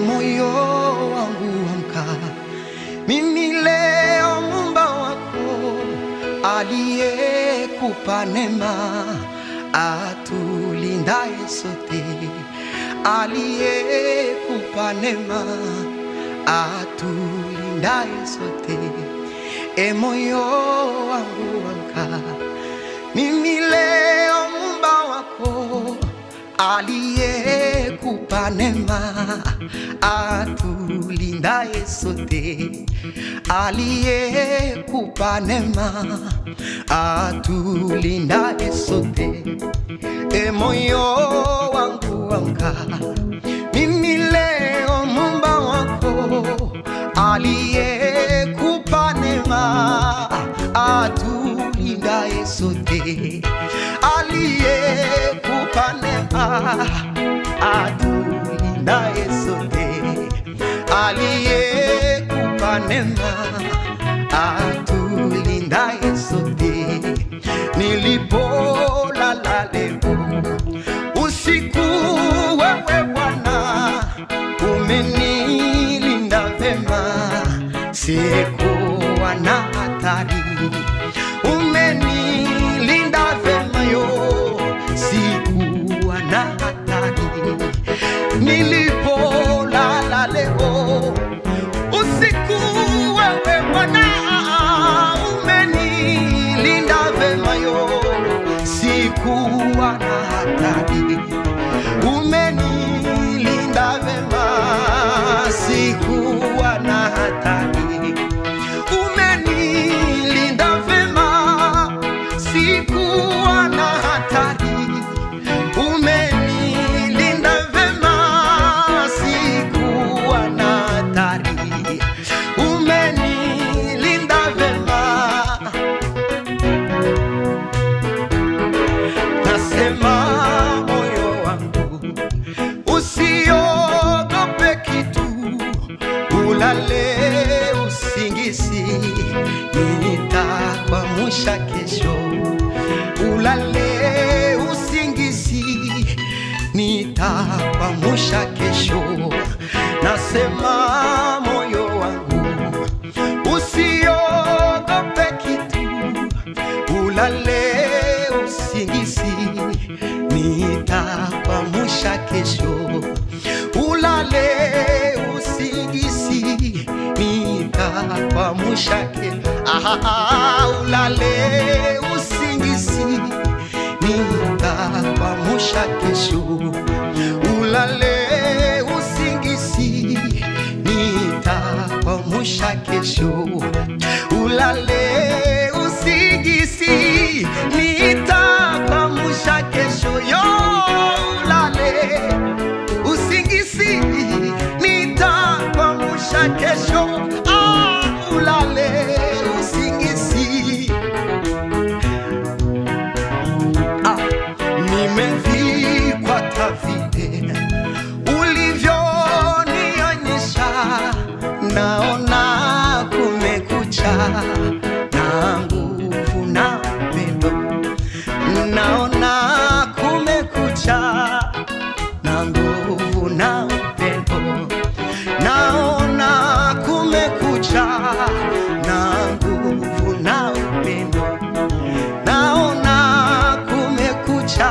Moyo wangu amka, mimi leo Muumba wako aliyekupa neema, atulindaye sote, aliyekupa neema, atulindaye sote. Moyo wangu amka, mimi leo Muumba wako aliyekupa neema, atulindaye sote, aliyekupa neema, atulindaye sote. Moyo wangu amka, mimi leo Muumba wako aliyekupa neema, atulindaye sote, aliyekupa neema, atulindaye sote, aliyekupa neema, atulindaye sote. Nilipolala leo usiku, wewe Bwana umenilinda vema, sikuwa na hatari. Umenilinda vema yo, sikuwa na hatari. Nilipolala leo usiku, wewe Bwana umenilinda vema yo, sikuwa na hatari. Umenilinda vema, sikuwa na hatari. Umenilinda vema, sikuwa na hatari. Umenilinda vema, sikuwa na hatari. Umenilinda vema. Nasema moyo wangu usiogope kitu, ulale usingizi, nitakuamsha kesho. Ulale usingizi, nitakuamsha kesho. Nasema moyo wangu usiogope kitu, ulale usingizi, nitakuamsha kesho. Ulale usingizi, nitakuamsha kesho. Ulale usingizi, nitakuamsha kesho. Ulale usingizi, nitakuamsha kesho. Ulale usingizi, nitakuamsha kesho yo. Ulale usingizi, nitakuamsha kesho. Ulale usingizi. Nimevikwa tavile ulivyonionyesha, naona kumekucha, na nguvu na upendo. Naona kumekucha, na nguvu na upendo. Naona kumekucha, na nguvu na upendo. Naona kumekucha,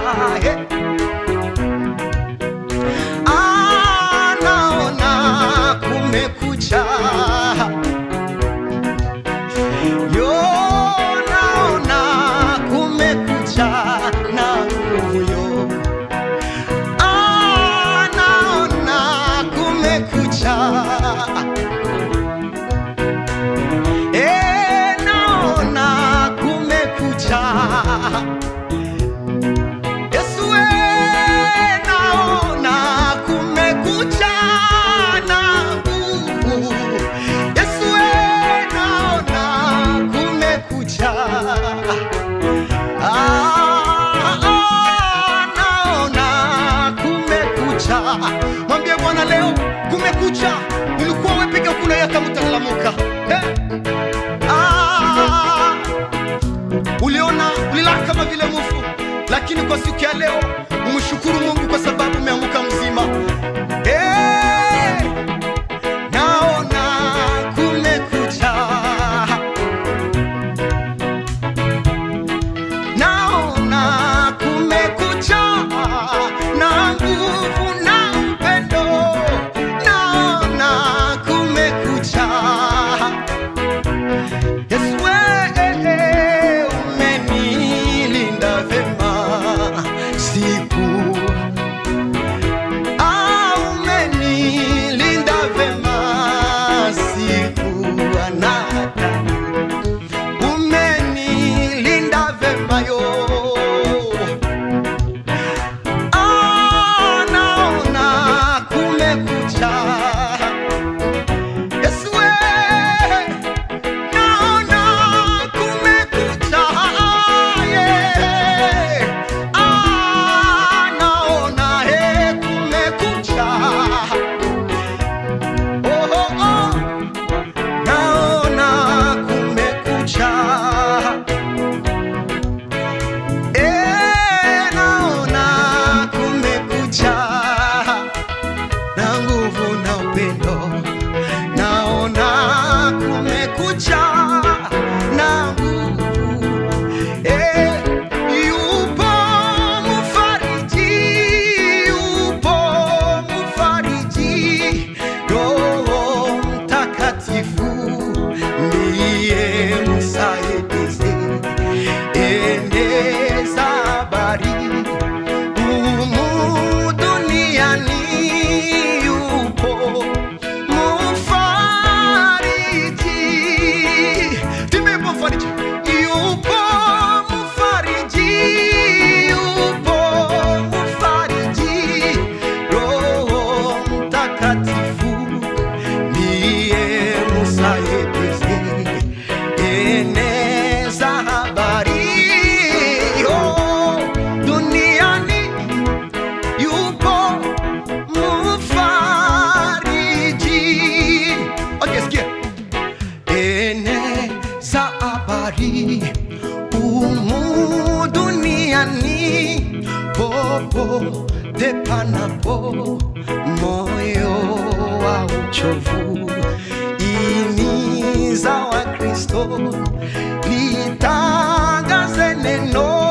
naona kumekucha yo. Naona kumekucha, na nguvu yo. Naona kumekucha, naona kumekucha. Yesu naona kumekucha, na nguvu. Yesu naona kumekucha. Naona kumekucha. Mwambie Bwana leo kumekucha. Ulikuwa wepiga kuna yaka mutalamuka. Uliona ulilala kama vile mufu, lakini kwa siku ya leo umshukuru Mungu kwa sababu umeamka. popote panapo moyo wa uchovu, imiza wa Kristo, litangaze neno